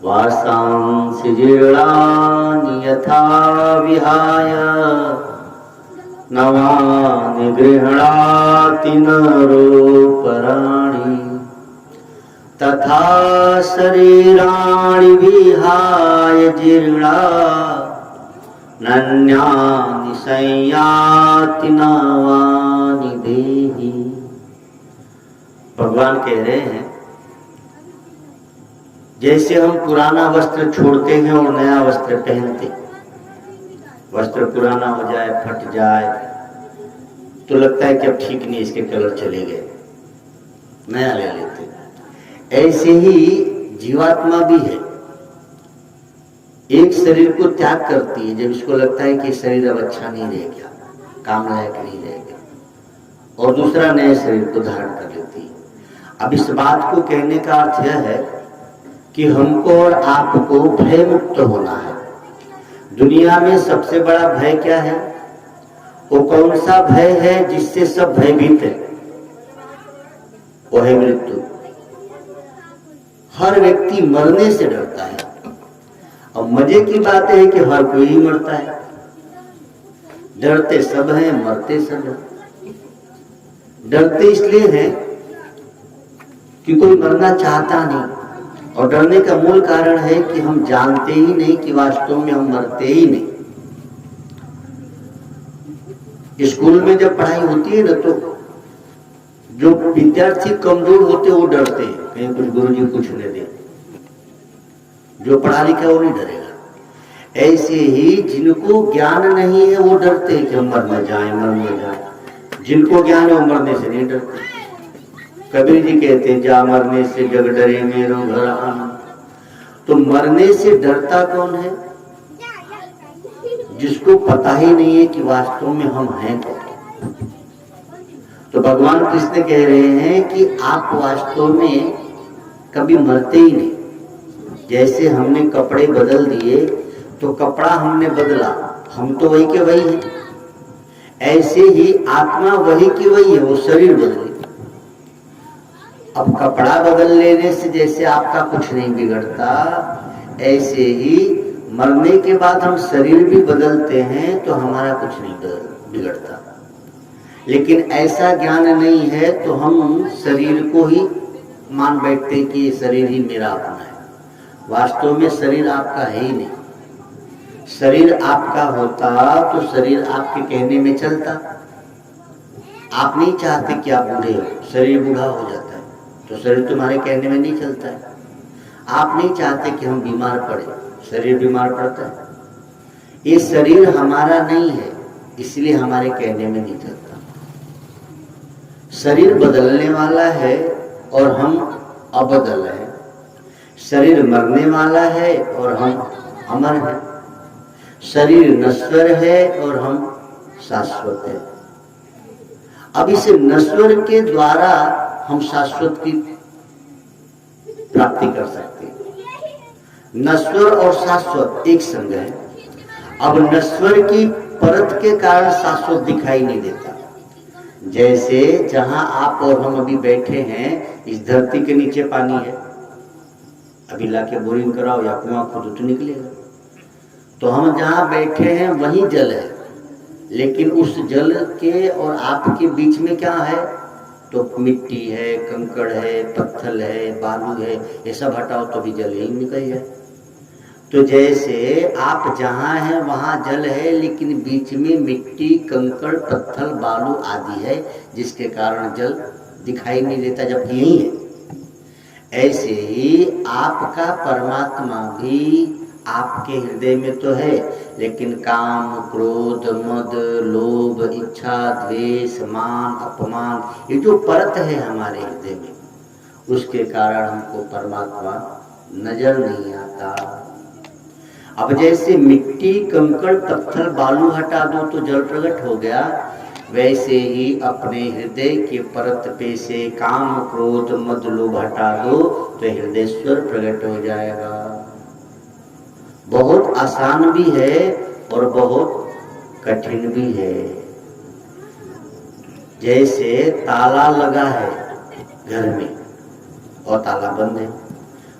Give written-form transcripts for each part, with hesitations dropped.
वासांसि जीर्णानि यथा विहाय नवानि गृह्णाति नरोपराणि तथा शरीराणि विहाय जीर्णा नन्यानि संयाति नवानि देहि। भगवान कह रहे हैं जैसे हम पुराना वस्त्र छोड़ते हैं और नया वस्त्र पहनते, वस्त्र पुराना हो जाए, फट जाए तो लगता है कि अब ठीक नहीं, इसके कलर चले गए, नया ले लेते। ऐसे ही जीवात्मा भी है, एक शरीर को त्याग करती है जब इसको लगता है कि शरीर अब अच्छा नहीं रह गया, काम लायक नहीं रह गया, और दूसरा नए शरीर को धारण कर लेती है। अब इस बात को कहने का अर्थ यह है कि हमको और आपको भय मुक्त होना है। दुनिया में सबसे बड़ा भय क्या है? वो कौन सा भय है जिससे सब भयभीत है? वो है मृत्यु। हर व्यक्ति मरने से डरता है, और मजे की बात है कि हर कोई ही मरता है। डरते सब हैं, मरते सब हैं। डरते इसलिए हैं कि कोई मरना चाहता नहीं, और डरने का मूल कारण है कि हम जानते ही नहीं कि वास्तव में हम मरते ही नहीं। स्कूल में जब पढ़ाई होती है ना, तो जो विद्यार्थी कमजोर होते वो डरते हैं कहीं कुछ गुरुजी कुछ न दे। जो पढ़ा लिखा वो नहीं डरेगा। ऐसे ही जिनको ज्ञान नहीं है वो डरते हैं कि हम मर न जाए, मर न जाए। जिनको ज्ञान है वो मरने से नहीं डरते। कबीर जी कहते हैं जा मरने से जग डरे मेरो घर आना। तो मरने से डरता कौन है? जिसको पता ही नहीं है कि वास्तव में हम हैं कौन। तो भगवान कृष्ण कह रहे हैं कि आप वास्तव में कभी मरते ही नहीं। जैसे हमने कपड़े बदल दिए तो कपड़ा हमने बदला, हम तो वही के वही हैं। ऐसे ही आत्मा वही की वही है, वो शरीर बदले। अब कपड़ा बदल लेने से जैसे आपका कुछ नहीं बिगड़ता, ऐसे ही मरने के बाद हम शरीर भी बदलते हैं तो हमारा कुछ नहीं बिगड़ता। लेकिन ऐसा ज्ञान नहीं है तो हम शरीर को ही मान बैठते कि ये शरीर ही मेरा अपना है। वास्तव में शरीर आपका है ही नहीं। शरीर आपका होता तो शरीर आपके कहने में चलता। आप नहीं चाहते कि आप बूढ़े हो, शरीर बूढ़ा हो जाता है तो शरीर तुम्हारे कहने में नहीं चलता है। आप नहीं चाहते कि हम बीमार पड़े, शरीर बीमार पड़ता है। ये शरीर हमारा नहीं है, इसलिए हमारे कहने में नहीं चलता। शरीर बदलने वाला है और हम अबदल हैं। शरीर मरने वाला है और हम अमर हैं। शरीर नश्वर है और हम शाश्वत है। अब इस नश्वर के द्वारा हम शाश्वत की प्राप्ति कर सकते हैं। नश्वर और शाश्वत एक संग है। अब नश्वर की परत के कारण शाश्वत दिखाई नहीं देता। जैसे जहां आप और हम अभी बैठे हैं, इस धरती के नीचे पानी है, अभी लाके बोरिंग कराओ या कुआं खोदो तो निकलेगा। तो हम जहां बैठे हैं वही जल है, लेकिन उस जल के और आपके बीच में क्या है? तो मिट्टी है, कंकड़ है, पत्थर है, बालू है। ये सब हटाओ तो भी जल ही निकल जाए। तो जैसे आप जहां हैं वहां जल है, लेकिन बीच में मिट्टी, कंकड़, पत्थर, बालू आदि है, जिसके कारण जल दिखाई नहीं देता, जबकि यही है। ऐसे ही आपका परमात्मा भी आपके हृदय में तो है, लेकिन काम, क्रोध, मद, लोभ, इच्छा, द्वेष, मान, अपमान, ये जो परत है हमारे हृदय में, उसके कारण हमको परमात्मा नजर नहीं आता। अब जैसे मिट्टी, कंकड़, पत्थर, बालू हटा दो तो जल प्रकट हो गया, वैसे ही अपने हृदय के परत पे से काम, क्रोध, मद, लोभ हटा दो तो हृदयेश्वर प्रकट हो जाएगा। बहुत आसान भी है और बहुत कठिन भी है। जैसे ताला लगा है घर में और ताला बंद है,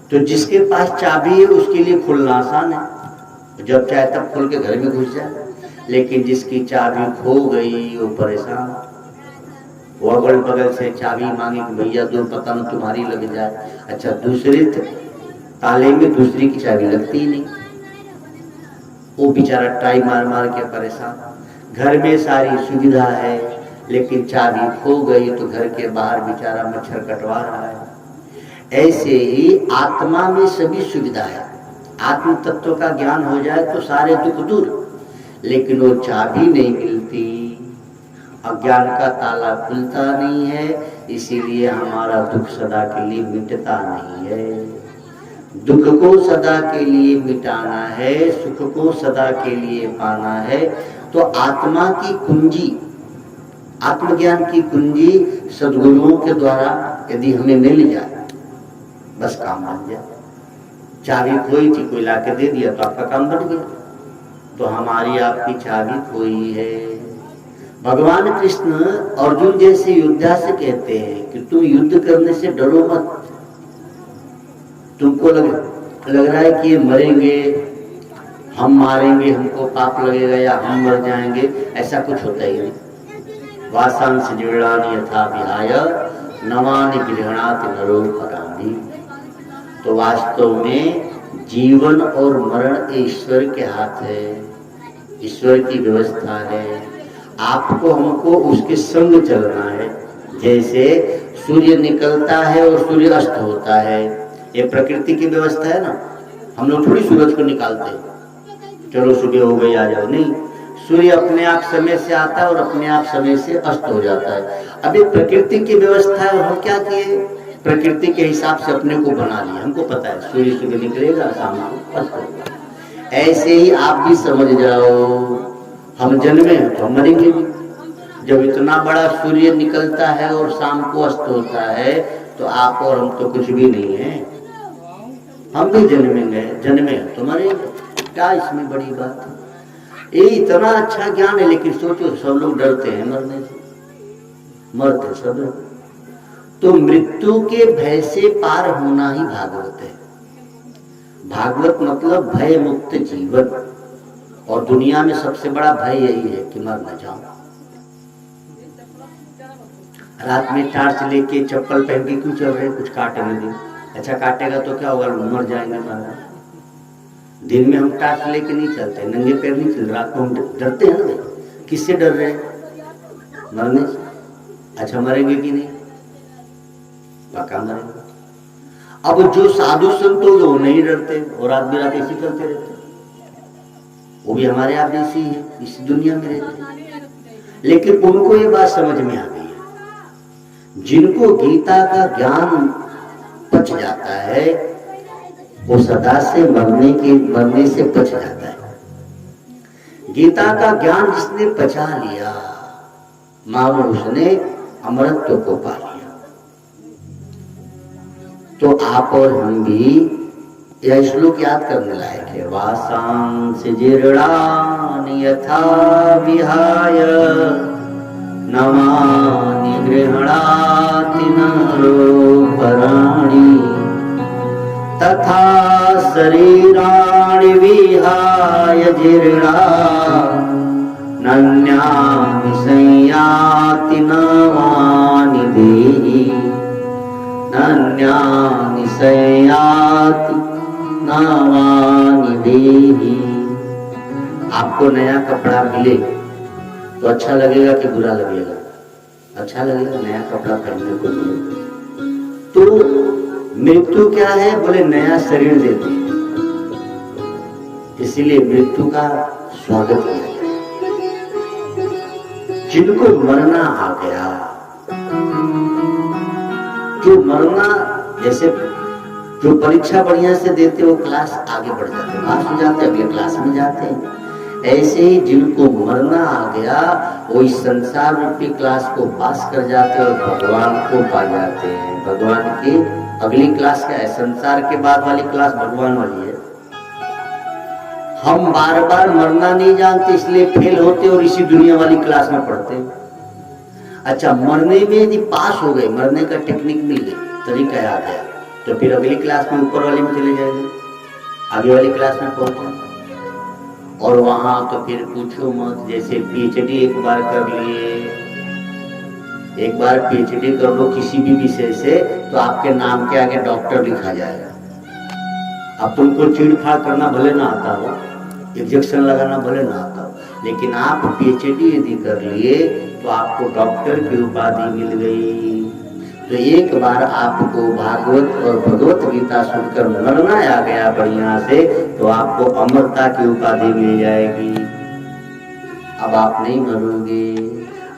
तो जिसके पास चाबी है उसके लिए खुलना आसान है, जब चाहे तब खोल के घर में घुस जाए। लेकिन जिसकी चाबी खो गई वो परेशान, वो अगल बगल से चाबी मांगे कि भैया दो, पता न तुम्हारी लग जाए। अच्छा, दूसरे ताले में दूसरी की चाबी लगती ही नहीं, वो बेचारा ट्राई मार मार के परेशान। घर में सारी सुविधा है लेकिन चाबी खो गई तो घर के बाहर बेचारा मच्छर कटवा रहा है। ऐसे ही आत्मा में सभी सुविधा है, आत्म तत्व का ज्ञान हो जाए तो सारे दुख दूर, लेकिन वो चाबी नहीं मिलती, अज्ञान का ताला खुलता नहीं है, इसीलिए हमारा दुख सदा के लिए मिटता नहीं है। दुख को सदा के लिए मिटाना है, सुख को सदा के लिए पाना है। तो आत्मा की कुंजी, आत्मज्ञान की कुंजी सद्गुरुओं के द्वारा यदि हमें मिल जाए, बस काम बन जाए। चाबी खोई थी, कोई लाके दे दिया तो आपका काम बन गया। तो हमारी आपकी चाबी खोई है। भगवान कृष्ण अर्जुन जैसे योद्धा से कहते हैं कि तुम युद्ध करने से डरो मत। तुमको लग रहा है कि ये मरेंगे, हम मारेंगे, हमको पाप लगेगा या हम मर जाएंगे, ऐसा कुछ होता ही नहीं। वासांस जीर्णानि यथा विहाय नवानि गृह्णाति नरो पराणि। तो वास्तव में जीवन और मरण ईश्वर के हाथ है, ईश्वर की व्यवस्था है। आपको हमको उसके संग चलना है। जैसे सूर्य निकलता है और सूर्य अस्त होता है, ये प्रकृति की व्यवस्था है ना। हम लोग थोड़ी सूरज को निकालते हैं, चलो सुबह हो गई आ जाओ, नहीं। सूर्य अपने आप समय से आता है और अपने आप समय से अस्त हो जाता है। अब ये प्रकृति की व्यवस्था है और हम क्या किए, प्रकृति के हिसाब से अपने को बना लिया। हमको पता है सूर्य सुबह निकलेगा, शाम को अस्त होगा। ऐसे ही आप भी समझ जाओ, हम जन्मे हैं तो हम मरेंगे भी। जब इतना बड़ा सूर्य निकलता है और शाम को अस्त होता है तो आप और हम तो कुछ भी नहीं है, हम भी जन्मेंगे, जन्मे तो मरेंगे। क्या इसमें बड़ी बात है? ये इतना अच्छा ज्ञान है, लेकिन सोचो सब लोग डरते हैं मरने से, मरते सब लोग। तो मृत्यु के भय से पार होना ही भागवत है। भागवत मतलब भय मुक्त जीवन, और दुनिया में सबसे बड़ा भय यही है कि मर न जाऊं। रात में टार्च लेके चप्पल पहन के क्यों चल रहे, कुछ काटे नहीं। अच्छा काटेगा तो क्या होगा, मर जाएंगे महाराज। दिन में हम टार्च लेके नहीं चलते, नंगे पैर नहीं चल, रात को हम डरते हैं ना। किससे डर रहे हैं? मरने से। अच्छा मरेंगे कि नहीं? पक्का मरेंगे। अब जो साधु संत हो वो नहीं डरते और रात बिरात ऐसी चलते रहते, वो भी हमारे आप जैसे ही है, इस दुनिया में रहते। लेकिन उनको ये बात समझ में आ गई है, जिनको गीता का ज्ञान पच जाता है वो सदा से मरने से बच जाता है। गीता का ज्ञान जिसने पचा लिया मानो उसने अमरत्व को पा लिया। तो आप और हम भी यह श्लोक याद करने लायक है। वासांस जीर्णानि यथा विहाय नवानि गृह्णाति नरो पराणि तथा शरीराणि विहाय जीर्णा नन्यानि संयाति नवानि देहि नन्यानि संयाति नवानि देहि। आपको नया कपड़ा मिले तो अच्छा लगेगा कि बुरा लगेगा? अच्छा लगेगा, नया कपड़ा पहनने को मिले। तो मृत्यु क्या है, बोले नया शरीर देती है, इसीलिए मृत्यु का स्वागत किया जाए। जिनको मरना आ गया, जो मरना, जैसे जो परीक्षा बढ़िया से देते वो क्लास आगे बढ़ जाते, पास हो जाते, अगले क्लास में जाते हैं। ऐसे ही जिनको मरना आ गया वो इस संसार रूपी क्लास को पास कर जाते और भगवान को पा जाते हैं। भगवान की अगली क्लास क्या है? संसार के बाद वाली क्लास भगवान वाली है। हम बार बार मरना नहीं जानते इसलिए फेल होते और इसी दुनिया वाली क्लास में पढ़ते। अच्छा मरने में यदि पास हो गए, मरने का टेक्निक मिल गई, तरीका आ गया, तो फिर अगली क्लास में ऊपर वाले में चले जाएंगे, आगे वाली क्लास में पहुंचे, और वहां तो फिर पूछो मत। जैसे पीएचडी एक बार कर लिए, एक बार पीएचडी कर लो किसी भी विषय से, तो आपके नाम के आगे डॉक्टर लिखा जाएगा। अब तुमको चीड़-फाड़ करना भले ना आता हो, इंजेक्शन लगाना भले ना आता हो, लेकिन आप पीएचडी यदि कर लिए तो आपको डॉक्टर की उपाधि मिल गई। तो एक बार आपको भागवत और भगवत गीता सुनकर मरना आ गया बढ़िया से, तो आपको अमरता की उपाधि मिल जाएगी। अब आप नहीं मरोगे,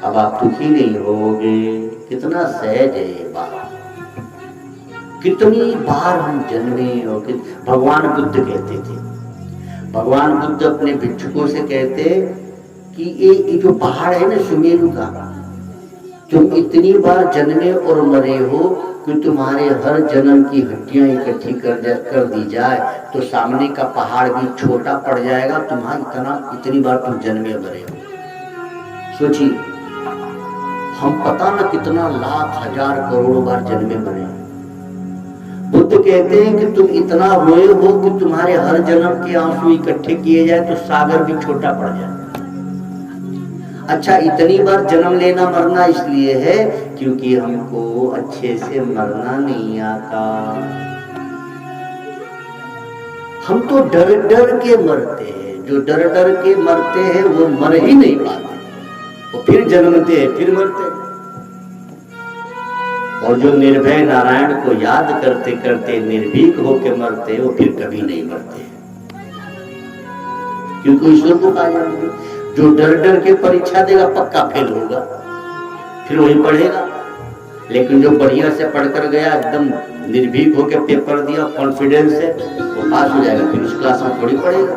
अब आप दुखी नहीं होगे। कितना सहज है ये बात। कितनी बार हम जन्मे, और भगवान बुद्ध कहते थे, भगवान बुद्ध अपने भिक्षुकों से कहते कि ये जो पहाड़ है ना सुमेरु का, तुम इतनी बार जन्मे और मरे हो कि तुम्हारे हर जन्म की हड्डियां इकट्ठी कर दी जाए तो सामने का पहाड़ भी छोटा पड़ जाएगा। तुम्हारा इतनी बार तुम जन्मे मरे हो। सोचिए, हम पता ना कितना लाख हजार करोड़ों बार जन्मे मरे। बुद्ध कहते हैं कि तुम इतना रोए हो कि तुम्हारे हर जन्म के आंसू इकट्ठे किए जाए तो सागर भी छोटा पड़ जाए। अच्छा, इतनी बार जन्म लेना मरना इसलिए है क्योंकि हमको अच्छे से मरना नहीं आता। हम तो डर डर के मरते हैं। जो डर डर के मरते हैं वो मर ही नहीं पाते, वो फिर जन्मते हैं फिर मरते हैं। और जो निर्भय नारायण को याद करते करते निर्भीक होकर मरते हैं वो फिर कभी नहीं मरते, क्योंकि ईश्वर को पा जाएंगे। जो डर डर के परीक्षा देगा पक्का फेल होगा, फिर वही पढ़ेगा। लेकिन जो बढ़िया से पढ़कर गया, एकदम निर्भीक होकर पेपर दिया कॉन्फिडेंस से, वो पास हो जाएगा, फिर उस क्लास में थोड़ी पढ़ेगा।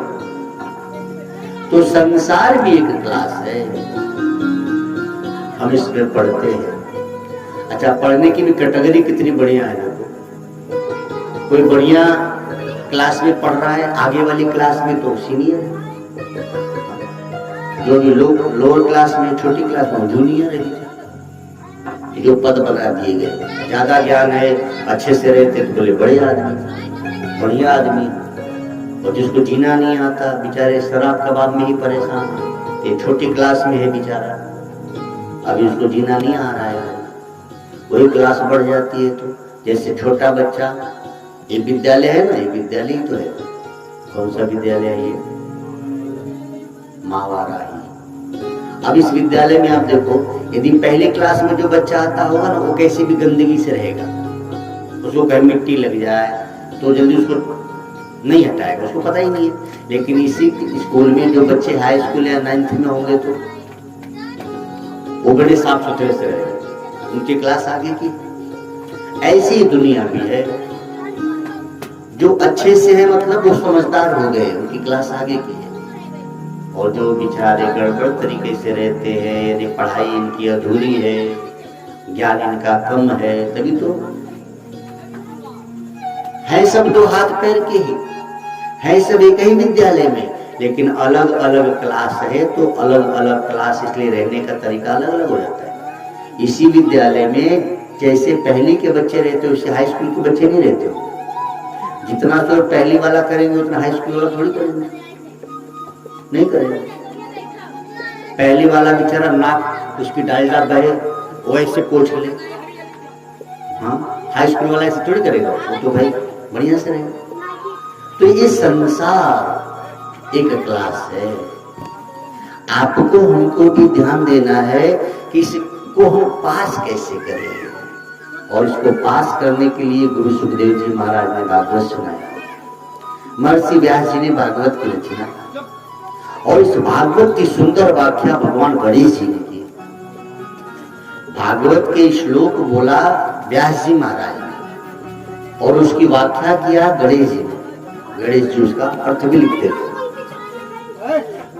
तो संसार भी एक क्लास है, हम इसमें पढ़ते हैं। अच्छा, पढ़ने की भी कैटेगरी कितनी बढ़िया है। देखो, कोई बढ़िया क्लास में पढ़ रहा है, आगे वाली क्लास में तो सीनियर है, जो भी लोअर क्लास में, छोटी क्लास में जूनियर है। जो पद बना दिए गए, ज्यादा ज्ञान है, अच्छे से रहते तो बोले बड़े आदमी, बढ़िया आदमी। और जिसको जीना नहीं आता, बेचारे शराब कबाब में ही परेशान है। ये छोटी क्लास में है बेचारा, अभी उसको जीना नहीं आ रहा है, वही क्लास बढ़ जाती है। तो जैसे छोटा बच्चा, ये विद्यालय है ना, ये विद्यालय ही तो है। कौन सा विद्यालय है ये? मावारा ही। अब इस विद्यालय में आप देखो, यदि पहली क्लास में जो बच्चा आता होगा ना, वो कैसी भी गंदगी से रहेगा, उसको कहीं मिट्टी लग जाए तो जल्दी उसको नहीं हटाएगा, उसको पता ही नहीं है। लेकिन इसी स्कूल में जो बच्चे हाई स्कूल या 9th में होंगे तो वो बड़े साफ सुथरे से रहेगा, उनकी क्लास आगे की। ऐसी दुनिया भी है, जो अच्छे से है मतलब वो समझदार हो गए, उनकी क्लास आगे की है। और जो बेचारे गड़बड़ तरीके से रहते हैं, यदि पढ़ाई इनकी अधूरी है, ज्ञान इनका कम है, तभी तो है सब दो हाथ पैर के ही है, सब एक ही विद्यालय में, लेकिन अलग अलग क्लास है। तो अलग अलग क्लास इसलिए रहने का तरीका अलग अलग हो जाता है। इसी विद्यालय में जैसे पहली के बच्चे रहते हो, उससे हाई स्कूल के बच्चे नहीं रहते हो। जितना तो पहली वाला करेंगे उतना हाई स्कूल वाला थोड़ी करेंगे, नहीं करेंगे। पहली वाला बेचारा नाक उसकी डालडा बहे वो ऐसे पोंछ ले, हाँ, हाई स्कूल वाला ऐसे थोड़ी करेगा, वो तो भाई बढ़िया से रहेगा। तो ये संसार एक क्लास है। आपको हमको भी ध्यान देना है कि इसको हम पास कैसे करें, और इसको पास करने के लिए गुरु सुखदेव जी महाराज ने भागवत सुनाया, महर्षि व्यास जी ने भागवत की रचना, और इस भागवत की सुंदर व्याख्या भगवान गणेश जी ने की। भागवत के श्लोक बोला व्यास जी महाराज ने, और उसकी व्याख्या किया गणेश जी ने। गणेश जी उसका अर्थ भी लिखते थे।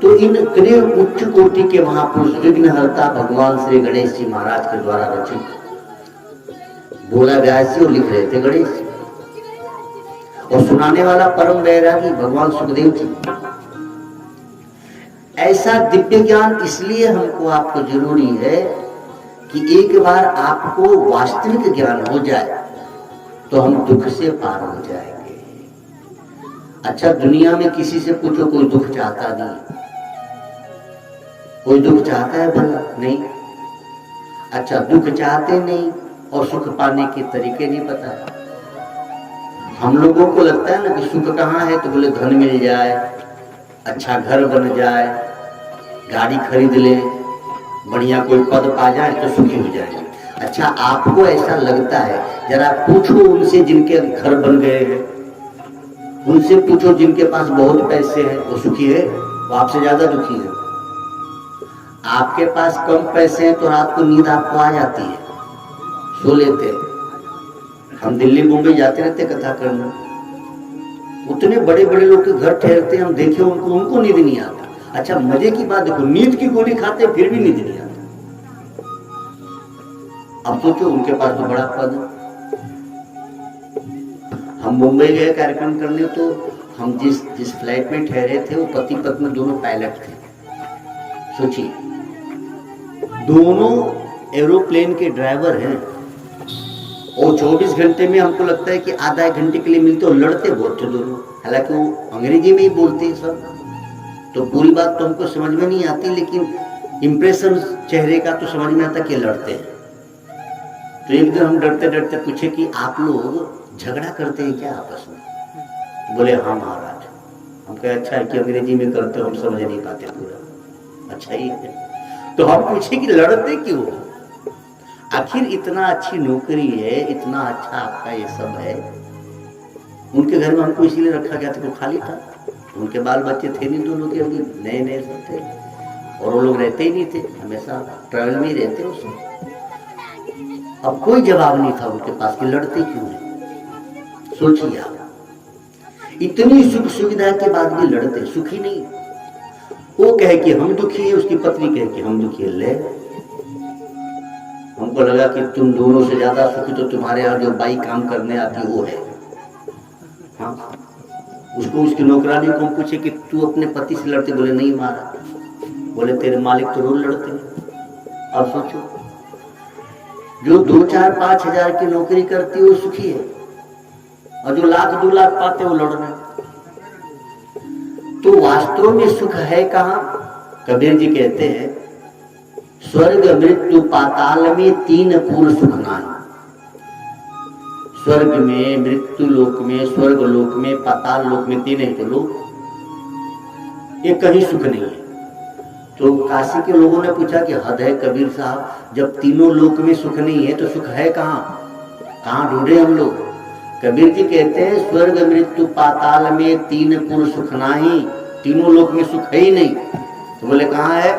तो इन इतने उच्च कोटि के महापुरुष विघ्नहर्ता भगवान श्री गणेश जी महाराज के द्वारा रचित बोला व्यास जी, और लिख रहे थे गणेश जी, और सुनाने वाला परम वैरागी भगवान सुखदेव जी। ऐसा दिव्य ज्ञान इसलिए हमको आपको जरूरी है कि एक बार आपको वास्तविक ज्ञान हो जाए तो हम दुख से पार हो जाएंगे। अच्छा, दुनिया में किसी से पूछो, कोई दुख चाहता नहीं। कोई दुख चाहता है भला? नहीं। अच्छा, दुख चाहते नहीं और सुख पाने के तरीके नहीं पता। हम लोगों को लगता है ना कि सुख कहाँ है, तो बोले धन मिल जाए, अच्छा घर बन जाए, गाड़ी खरीद ले, बढ़िया कोई पद पा जाए तो सुखी हो जाएंगे। अच्छा, आपको ऐसा लगता है? जरा पूछो उनसे जिनके घर बन गए हैं, उनसे पूछो जिनके पास बहुत पैसे हैं, वो सुखी है? वो आपसे ज्यादा दुखी है। आपके पास कम पैसे हैं तो रात को नींद आपको आ जाती है, सो लेते हैं। हम दिल्ली मुंबई जाते रहते कथा करने, उतने बड़े बड़े लोग के घर ठहरते हैं, हम देखे उनको नींद नहीं आता। अच्छा, मजे की बात देखो, नींद की गोली खाते फिर भी नींद नहीं आता। अब सोचो, उनके पास तो बड़ा पद। हम मुंबई गए कार्यक्रम करने, तो हम जिस फ्लाइट में ठहरे थे वो पति पत्नी दोनों पायलट थे। सोचिए, दोनों एरोप्लेन के ड्राइवर हैं और 24 घंटे में हमको लगता है कि आधा एक घंटे के लिए मिलते और लड़ते बहुत थे दोनों। हालांकि वो अंग्रेजी में ही बोलते हैं सब, तो पूरी बात तो हमको समझ में नहीं आती, लेकिन इंप्रेशन चेहरे का तो समझ में आता कि लड़ते हैं। तो एक दिन हम डरते डरते पूछे कि आप लोग झगड़ा करते हैं क्या आपस में? तो बोले हाँ महाराज। हम कहे अच्छा है कि अंग्रेजी में करते हो, हम समझ नहीं पाते पूरा। अच्छा ही है। तो हम पूछे कि लड़ते क्यों? आखिर इतना अच्छी नौकरी है, इतना अच्छा आपका ये सब है। उनके घर में हमको इसीलिए रखा गया था, वो खाली था, उनके बाल बच्चे थे नहीं, दोनों के अभी नए नए सब थे, और वो लोग रहते ही नहीं थे, हमेशा ट्रैवल में ही रहते उसमें। अब कोई जवाब नहीं था उनके पास कि लड़ते क्यों है। सोचिए आप, इतनी सुख सुविधा के बाद भी लड़ते, सुखी नहीं। वो कहे कि हम दुखी है, उसकी पत्नी कहे कि हम दुखी है। ले, हमको लगा कि तुम दोनों से ज्यादा सुखी तो तुम्हारे यहाँ जो बाई काम करने आती वो है। हाँ, उसको उसकी नौकरानी को पूछे कि तू अपने पति से लड़ते? बोले नहीं मारा। बोले तेरे मालिक तो रोज लड़ते हैं। अब सोचो, जो 2-4-5 हजार की नौकरी करती है वो सुखी है, और जो 1,00,000-2 लाख पाते वो लड़ रहे हैं। तो वास्तव में सुख है कहाँ? कबीर जी कहते हैं, स्वर्ग मृत्यु पाताल में 3 पूर्ण सुख नाहीं। स्वर्ग में, मृत्यु लोक में, स्वर्ग लोक में, पाताल लोक में 3 है तो लोग, ये कहीं सुख नहीं है। तो काशी के लोगों ने पूछा कि हद है कबीर साहब, जब तीनों लोक में सुख नहीं है तो सुख है कहाँ? कहाँ ढूंढे हम लोग? कबीर जी कहते हैं, स्वर्ग मृत्यु पाताल में 3 पूर्ण सुख नाही, तीनों लोक में सुख है ही नहीं। तो बोले कहाँ है?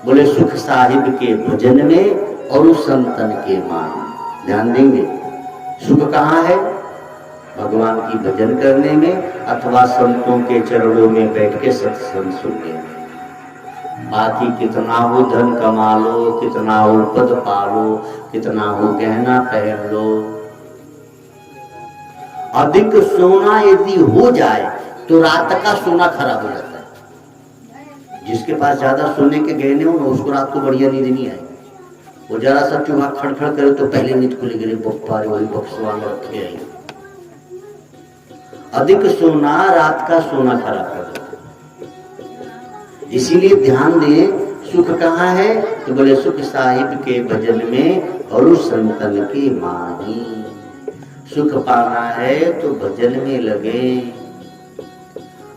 बोले सुख साहिब के भजन में और उस संतन के मान। ध्यान देंगे, सुख कहाँ है? भगवान की भजन करने में अथवा संतों के चरणों में बैठ के सत्संग सुनने में। बाकी कितना हो धन कमा लो, कितना हो पद पालो, कितना हो गहना पहन लो, अधिक सोना यदि हो जाए तो रात का सोना खराब हो जाता है। जिसके पास ज्यादा सोने के गहने हो ना, उसको रात को बढ़िया नींद नहीं आएगी। वो जरा सा चूहा खड़खड़ करे तो पहले नींद खुले गिरे, बप्पा रे वही बक्सवान रखे हैं। अधिक सोना रात का सोना खराब कर देता है। इसीलिए ध्यान दें, सुख कहाँ है? तो बोले सुख साहिब के भजन में और उस संतन की माही। सुख पाना है तो भजन में लगे।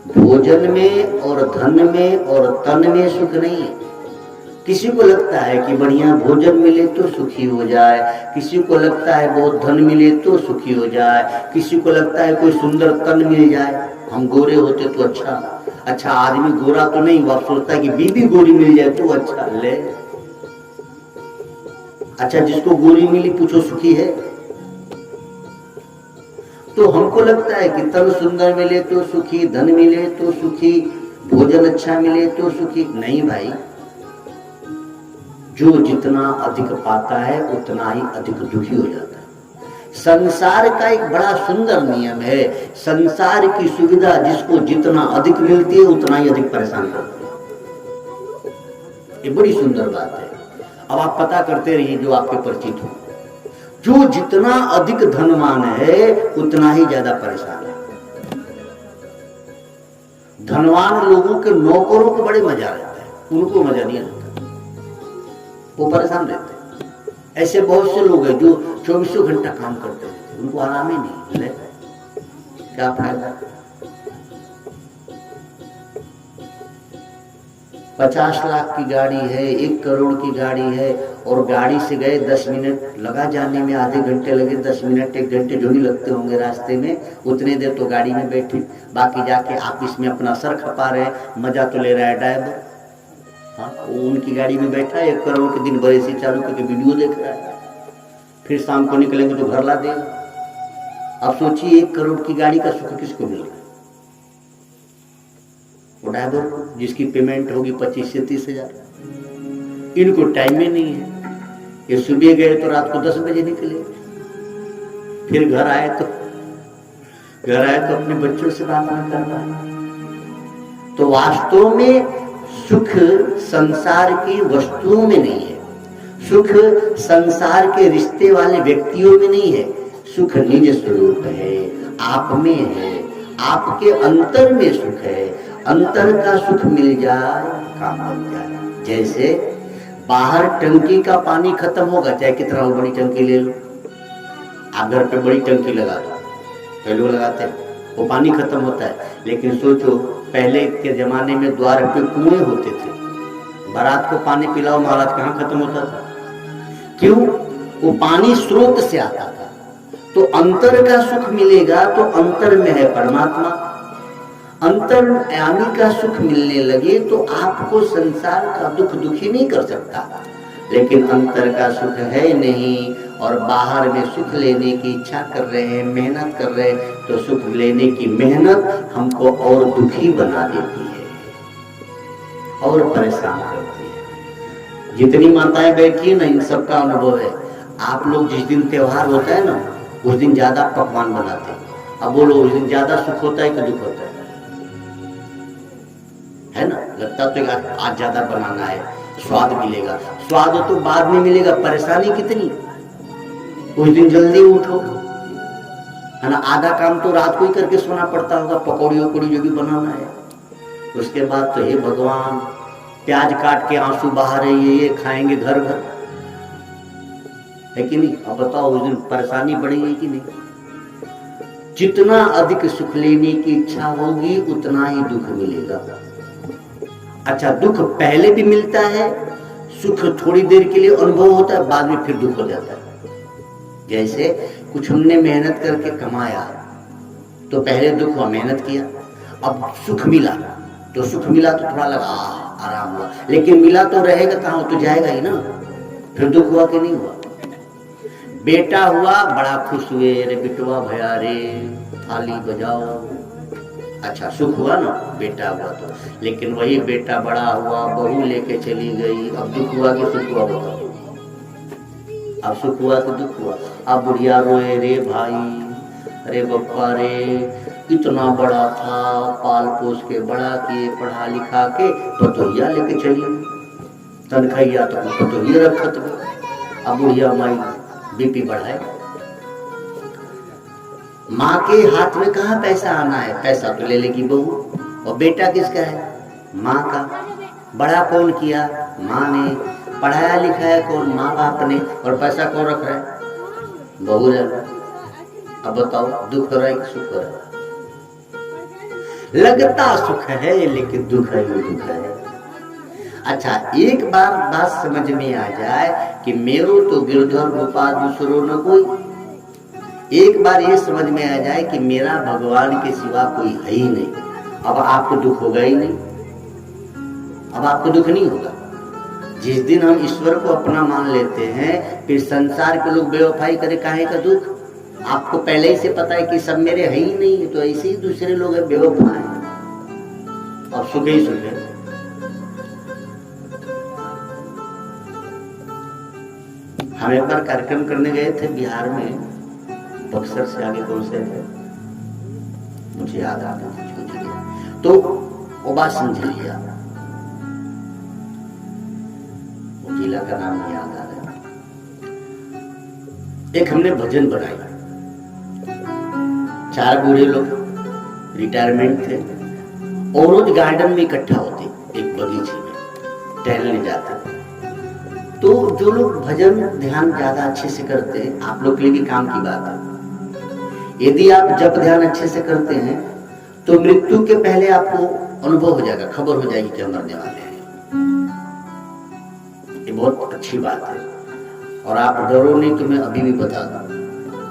भोजन में और धन में और तन में सुख नहीं है। किसी को लगता है कि बढ़िया भोजन मिले तो सुखी हो जाए, किसी को लगता है बहुत धन मिले तो सुखी हो जाए, किसी को लगता है कोई सुंदर तन मिल जाए, हम गोरे होते तो अच्छा आदमी गोरा तो नहीं, वो सोचता है कि बीबी गोरी मिल जाए तो अच्छा। ले, अच्छा जिसको गोरी मिली पूछो सुखी है? तो हमको लगता है कि तन सुंदर मिले तो सुखी, धन मिले तो सुखी, भोजन अच्छा मिले तो सुखी। नहीं भाई, जो जितना अधिक पाता है उतना ही अधिक दुखी हो जाता है। संसार का एक बड़ा सुंदर नियम है, संसार की सुविधा जिसको जितना अधिक मिलती है उतना ही अधिक परेशान करती है। ये बड़ी सुंदर बात है। अब आप पता करते रहिए जो आपके परिचित हो, जो जितना अधिक धनवान है उतना ही ज्यादा परेशान है। धनवान लोगों के नौकरों को बड़े मजा रहता है, उनको मजा नहीं आता, वो परेशान रहते हैं। ऐसे बहुत से लोग हैं जो 24 घंटा काम करते हैं, उनको आराम ही नहीं मिले, क्या फायदा। 50 लाख की गाड़ी है, 1 करोड़ की गाड़ी है, और गाड़ी से गए 10 मिनट लगा जाने में, आधे घंटे लगे, 10 मिनट 1 घंटे जो ही लगते होंगे रास्ते में, उतने देर तो गाड़ी में बैठे, बाकी जाके ऑफिस में अपना सर खपा रहे, मजा तो ले रहा है ड्राइवर। हाँ, वो उनकी गाड़ी में बैठा है, 1 करोड़ के दिन भर ऐसी चालू करके वीडियो देख रहा है, फिर शाम को निकलेंगे तो घर ला देगा। अब सोचिए 1 करोड़ की गाड़ी का सुख किसको मिल रहा है? वो ड्राइवर को, जिसकी पेमेंट होगी 25 से 30 हजार। इनको टाइम में नहीं है, ये सुबह गए तो रात को 10 बजे निकले, फिर घर आए तो अपने बच्चों से बात नहीं कर पाए। तो वास्तव में सुख संसार की वस्तुओं में नहीं है, सुख संसार के रिश्ते वाले व्यक्तियों में नहीं है, सुख निज स्वरूप है, आप में है, आपके अंतर में सुख है। अंतर का सुख मिल जाए काम बन जाए। जैसे बाहर टंकी का पानी खत्म होगा, चाहे कितना हो बड़ी टंकी ले लो, आप घर पे बड़ी टंकी लगा दो, तो लोग लगाते हैं, वो पानी खत्म होता है। लेकिन सोचो पहले के जमाने में द्वार पे कुएं होते थे, बारात को पानी पिलाओ, महाराज कहाँ खत्म होता था? क्यों? वो पानी स्रोत से आता था। तो अंतर का सुख मिलेगा तो अंतर में है परमात्मा। अंतर्यामी का सुख मिलने लगे तो आपको संसार का दुख दुखी नहीं कर सकता। लेकिन अंतर का सुख है नहीं और बाहर में सुख लेने की इच्छा कर रहे हैं, मेहनत कर रहे हैं, तो सुख लेने की मेहनत हमको और दुखी बना देती है और परेशान करती है। जितनी माताएं बैठी है ना, इन सबका अनुभव है। आप लोग जिस दिन त्योहार होता है ना, उस दिन ज्यादा पकवान बनाते हैं। अब बोलो उस दिन ज्यादा सुख होता है कि दुख होता है ना? लगता तो आज ज्यादा बनाना है, स्वाद मिलेगा। स्वाद तो बाद में मिलेगा, परेशानी कितनी। उस दिन जल्दी उठो, है ना, आधा काम तो रात को ही करके सोना पड़ता होगा, पकौड़ी वकौड़ी जो भी बनाना है। उसके बाद तो हे भगवान, प्याज काट के आंसू बहा रहे, ये खाएंगे घर घर, है कि नहीं? अब बताओ उस दिन परेशानी बढ़ेगी कि नहीं? जितना अधिक सुख लेने की इच्छा होगी उतना ही दुख मिलेगा। अच्छा, दुख पहले भी मिलता है, सुख थोड़ी देर के लिए अनुभव होता है, बाद में फिर दुख हो जाता है। जैसे कुछ हमने मेहनत करके कमाया तो पहले दुख हुआ, मेहनत किया, अब सुख मिला तो थोड़ा लगा आराम हुआ, लेकिन मिला तो रहेगा कहाँ, तो जाएगा ही ना। फिर दुख हुआ कि नहीं हुआ? बेटा हुआ, बड़ा खुश हुए, रे बिटवा भया रे, थाली बजाओ, अच्छा सुख हुआ ना, बेटा हुआ तो। लेकिन वही बेटा बड़ा हुआ, बहू लेके चली गई, अब दुख हुआ कि सुख हुआ? बताओ, अब सुख हुआ कि दुख हुआ? अब बुढ़िया रोए, रे भाई, अरे बप्पा रे, इतना बड़ा था, पाल पोस के बड़ा किए, पढ़ा लिखा के, पतोहिया लेके चली, तनखैया तो पतोहिया रखत। अब बुढ़िया माई बीपी बढ़ाए। माँ के हाथ में कहाँ पैसा आना है, पैसा तो ले लेगी बहू, और बेटा किसका है? माँ का। बड़ा कौन किया? माँ ने। पढ़ाया लिखाया कौन? माँ बाप ने। और पैसा कौन रख रहा है? बहू रख रहा है। अब बताओ दुख हो रहा है कि सुख हो रहा है? लगता सुख है लेकिन दुख है, दुख है। अच्छा, एक बार बात समझ में आ जाए कि मेरो तो गिरधर गोपाल दूसरो न कोई, एक बार ये समझ में आ जाए कि मेरा भगवान के सिवा कोई है ही नहीं, अब आपको दुख होगा ही नहीं, अब आपको दुख नहीं होगा। जिस दिन हम ईश्वर को अपना मान लेते हैं, फिर संसार के लोग बेवफाई करे, काहे का दुख? आपको पहले ही से पता है कि सब मेरे है ही नहीं, तो ऐसे ही दूसरे लोग है बेवफा है, और सुख ही सुख है। हम एक बार कार्यक्रम करने गए थे बिहार में, बक्सर से आगे कौन से थे मुझे याद आ गया, तो वो बात समझ लिया, वो जिला का नाम नहीं याद आ रहा। एक हमने भजन बनाया, 4 बूढ़े लोग रिटायरमेंट थे और रोज गार्डन में इकट्ठा होते, एक बगीचे में टहलने जाते। तो जो लोग भजन ध्यान ज्यादा अच्छे से करते हैं, आप लोग के लिए भी काम की बात है, यदि आप जप ध्यान अच्छे से करते हैं तो मृत्यु के पहले आपको अनुभव हो जाएगा, खबर हो जाएगी कि हम मरने वाले हैं। ये बहुत अच्छी बात है। और आप डरो नहीं कि मैं अभी भी बता दूं,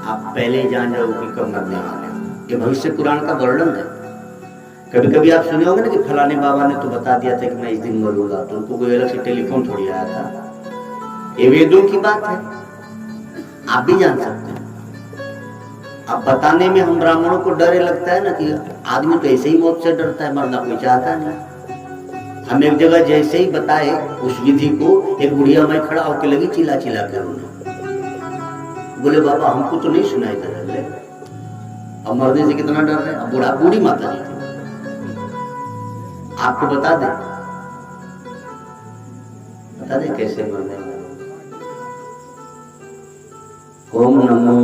आप पहले ही जान जाओ कि कब मरने वाले हो। ये भविष्य पुराण का वर्णन है। कभी कभी आप सुने होंगे ना कि फलाने बाबा ने तो बता दिया था कि मैं इस दिन मरूंगा, तो उनको कोई अलग से टेलीफोन थोड़ी आया था। ये वेदों की बात है, आप भी जान सकते हैं। अब बताने में हम ब्राह्मणों को डर लगता है ना कि आदमी तो ऐसे ही मौत से डरता है, मरना कोई चाहता नहीं। हम एक जगह जैसे ही बताए उस विधि को, एक बुढ़िया माई खड़ा होकर लगी चिल्ला चिल्ला कर उन्हें, बोले बाबा हमको तो नहीं सुनाई दे रहा, अब मरने से कितना डर रहे। अब बूढ़ी माता जी थी, आपको बता दे कैसे मरने। ओम नमो